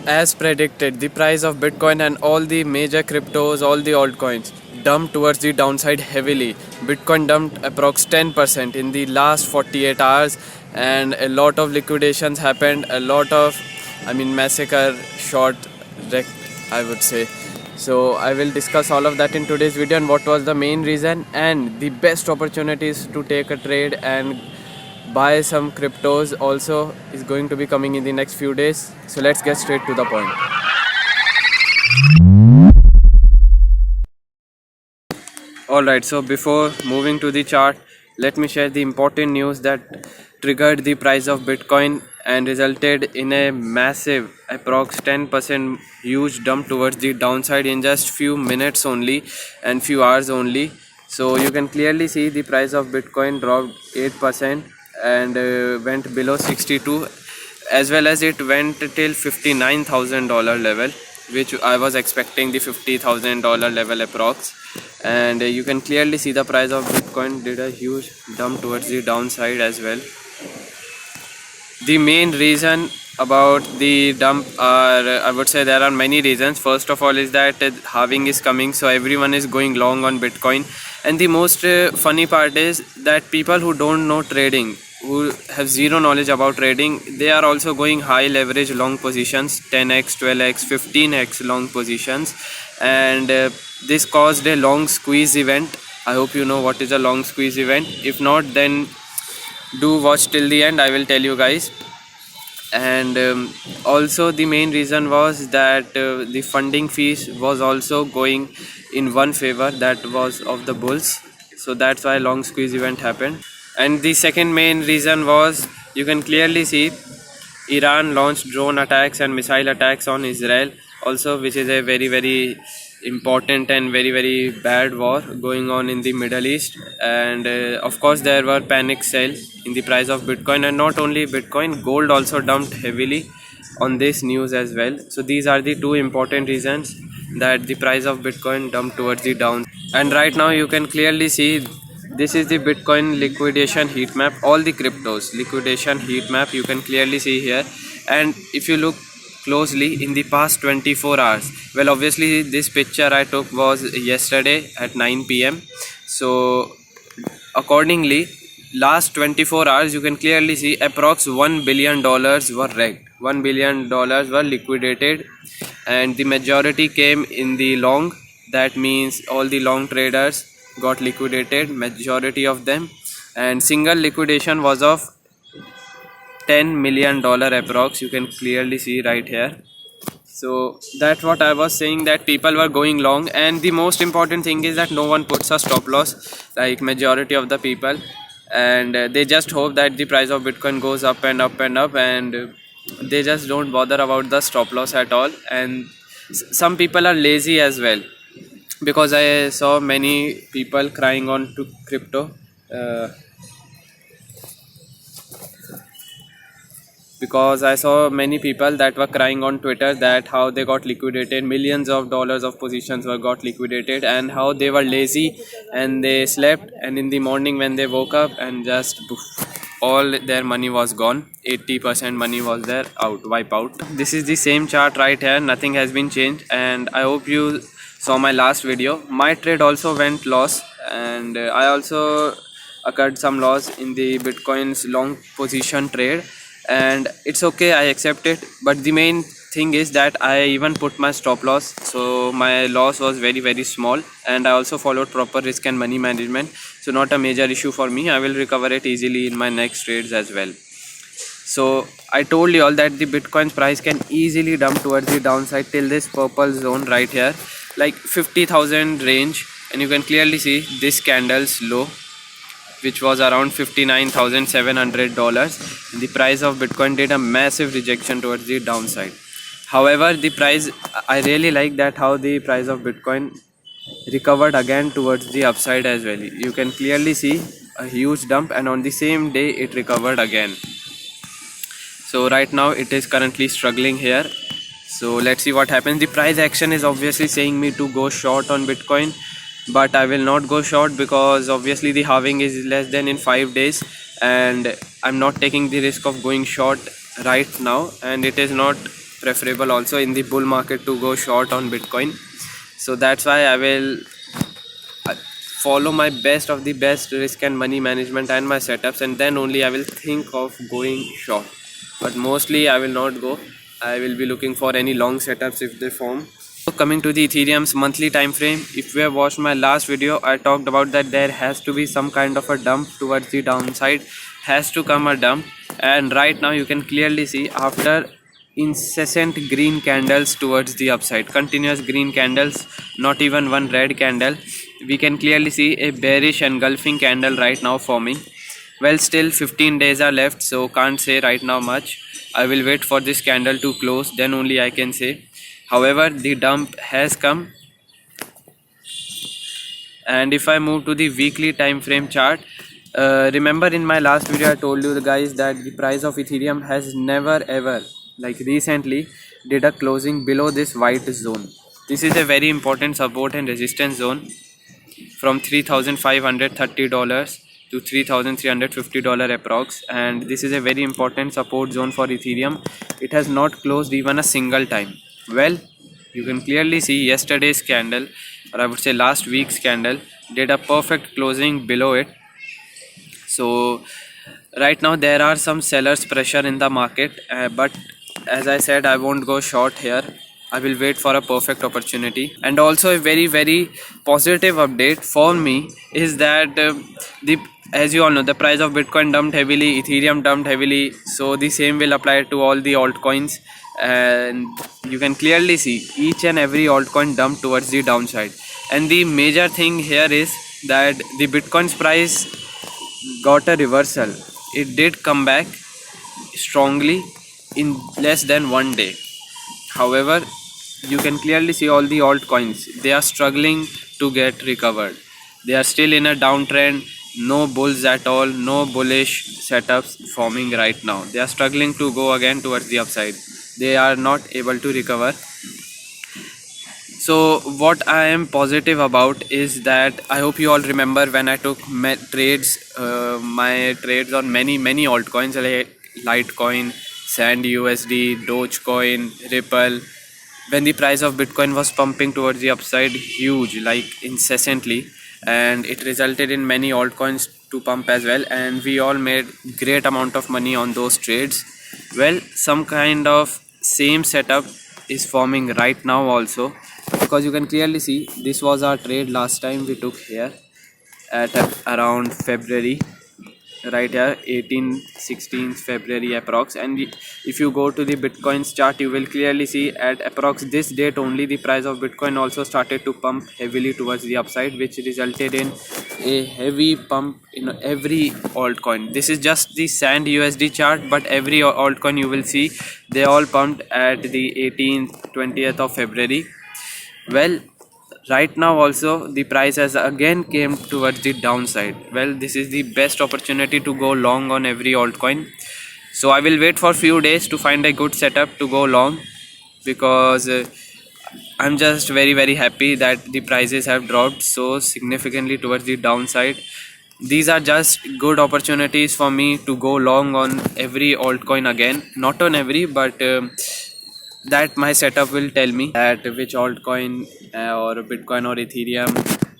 As predicted, the price of Bitcoin and all the major cryptos, all the altcoins, dumped towards the downside heavily. Bitcoin dumped approx 10% in the last 48 hours, and a lot of liquidations happened. A lot of, massacre, short, wrecked, I would say. So I will discuss all of that in today's video and what was the main reason and the best opportunities to take a trade and buy some cryptos also is going to be coming in the next few days. So let's get straight to the point. Alright, so before moving to the chart, let me share the important news that triggered the price of Bitcoin and resulted in a massive approx 10% huge dump towards the downside in just few minutes only and few hours only. So you can clearly see the price of Bitcoin dropped 8% and went below 62, as well as it went till $59,000 level, which I was expecting the $50,000 level approx. And you can clearly see the price of Bitcoin did a huge dump towards the downside as well. The main reason about the dump are, I would say there are many reasons. First of all is that halving is coming, so everyone is going long on Bitcoin. And the most funny part is that people who don't know trading, who have zero knowledge about trading, they are also going high leverage long positions, 10x, 12x, 15x long positions, and this caused a long squeeze event. I hope you know what is a long squeeze event. If not, then do watch till the end, I will tell you guys. And also the main reason was that the funding fees was also going in one favor, that was of the bulls, so that's why long squeeze event happened. And the second main reason was, you can clearly see Iran launched drone attacks and missile attacks on Israel also, which is a very important and very bad war going on in the Middle East. And of course there were panic sell in the price of Bitcoin, and not only Bitcoin, gold also dumped heavily on this news as well. So these are the two important reasons that the price of Bitcoin dumped towards the down. And right now you can clearly see this is the Bitcoin liquidation heat map, all the cryptos liquidation heat map you can clearly see here. And if you look closely in the past 24 hours, well, obviously this picture I took was yesterday at 9 p.m. so accordingly last 24 hours you can clearly see approx $1 billion were wrecked, $1 billion were liquidated, and the majority came in the long. That means all the long traders got liquidated, majority of them, and single liquidation was of $10 million approx, you can clearly see right here. So that's what I was saying, that people were going long, and the most important thing is that no one puts a stop loss like majority of the people, and they just hope that the price of Bitcoin goes up and up and up, and they just don't bother about the stop loss at all. And some people are lazy as well, because I saw many people crying on to crypto, because I saw many people that were crying on Twitter that how they got liquidated, millions of dollars of positions were got liquidated, and how they were lazy and they slept, and in the morning when they woke up and just poof, all their money was gone, 80% money was there, out, wipe out. This is the same chart right here, nothing has been changed, and I hope you saw my last video. My trade also went loss, and I also occurred some loss in the Bitcoin's long position trade, and it's okay, I accept it. But the main thing is that I even put my stop loss, so my loss was very small, and I also followed proper risk and money management, so not a major issue for me. I will recover it easily in my next trades as well. So I told you all that the Bitcoin's price can easily dump towards the downside till this purple zone right here, like 50,000 range, and you can clearly see this candle's low, which was around $59,700. The price of Bitcoin did a massive rejection towards the downside. However, the price, I really like that how the price of Bitcoin recovered again towards the upside as well. You can clearly see a huge dump, and on the same day it recovered again. So right now it is currently struggling here. So let's see what happens. The price action is obviously saying me to go short on Bitcoin, but I will not go short because obviously the halving is less than in 5 days, and I'm not taking the risk of going short right now, and it is not preferable also in the bull market to go short on Bitcoin. So that's why I will follow my best of the best risk and money management and my setups, and then only I will think of going short. But mostly I will not go. I will be looking for any long setups if they form. So coming to the Ethereum's monthly time frame, if you have watched my last video, I talked about that there has to be some kind of a dump towards the downside, has to come a dump, and right now you can clearly see after incessant green candles towards the upside, continuous green candles, not even one red candle, we can clearly see a bearish engulfing candle right now forming. Well, still 15 days are left, so can't say right now much. I will wait for this candle to close, then only I can say. However, the dump has come, and if I move to the weekly time frame chart, remember in my last video I told you guys that the price of Ethereum has never ever, like recently, did a closing below this white zone. This is a very important support and resistance zone from $3,530 to $3,350 approx, and this is a very important support zone for Ethereum. It has not closed even a single time. Well, you can clearly see yesterday's candle, or I would say last week's candle, did a perfect closing below it. So right now there are some sellers pressure in the market, but as I said, I won't go short here. I will wait for a perfect opportunity. And also a very positive update for me is that as you all know, the price of Bitcoin dumped heavily, Ethereum dumped heavily, so the same will apply to all the altcoins, and you can clearly see each and every altcoin dumped towards the downside. And the major thing here is that the Bitcoin's price got a reversal. It did come back strongly in less than 1 day. However, you can clearly see all the altcoins, they are struggling to get recovered. They are still in a downtrend, no bulls at all, no bullish setups forming right now. They are struggling to go again towards the upside. They are not able to recover. So what I am positive about is that I hope you all remember when I took my trades on many altcoins like Litecoin, Sand USD, Dogecoin, Ripple, when the price of Bitcoin was pumping towards the upside huge, like incessantly, and it resulted in many altcoins to pump as well, and we all made great amount of money on those trades. Well, some kind of same setup is forming right now also, because you can clearly see this was our trade last time we took here at around February, right here 16th February approx, and if you go to the Bitcoin's chart, you will clearly see at approx this date only the price of Bitcoin also started to pump heavily towards the upside, which resulted in a heavy pump in every altcoin. This is just the Sand USD chart, but every altcoin you will see they all pumped at the 20th of February. Well, right now also the price has again came towards the downside. Well, this is the best opportunity to go long on every altcoin, so I will wait for few days to find a good setup to go long, because I'm just very happy that the prices have dropped so significantly towards the downside. These are just good opportunities for me to go long on every altcoin again, not on every, but that my setup will tell me that which altcoin or Bitcoin or Ethereum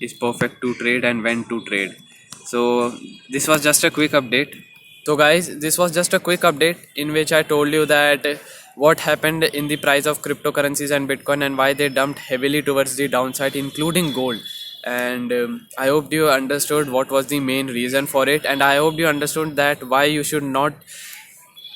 is perfect to trade and when to trade. So this was just a quick update. So guys, this was just a quick update in which I told you that what happened in the price of cryptocurrencies and Bitcoin and why they dumped heavily towards the downside, including gold. And I hope you understood what was the main reason for it, and I hope you understood that why you should not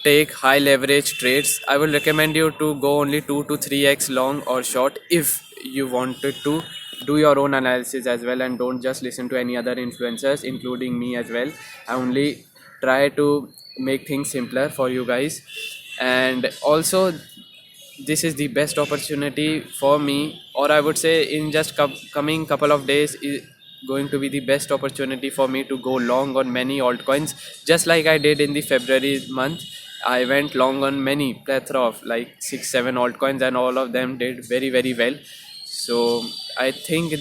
take high leverage trades. I will recommend you to go only 2 to 3x long or short if you wanted to do your own analysis as well, and don't just listen to any other influencers, including me as well. I only try to make things simpler for you guys, and also this is the best opportunity for me, or I would say in just coming couple of days is going to be the best opportunity for me to go long on many altcoins, just like I did in the February month. I went long on many plethora of like 6-7 altcoins, and all of them did very well. So I think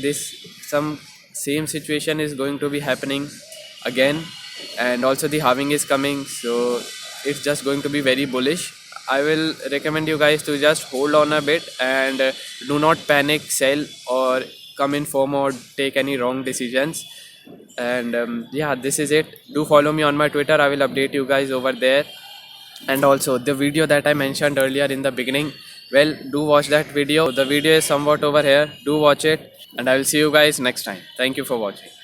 some same situation is going to be happening again, and also the halving is coming, so it's just going to be very bullish. I will recommend you guys to just hold on a bit and do not panic, sell, or come in FOMO or take any wrong decisions. And yeah, this is it. Do follow me on my Twitter. I will update you guys over there. And also the video that I mentioned earlier in the beginning, well, do watch that video. The video is somewhat over here. Do watch it, and I will see you guys next time. Thank you for watching.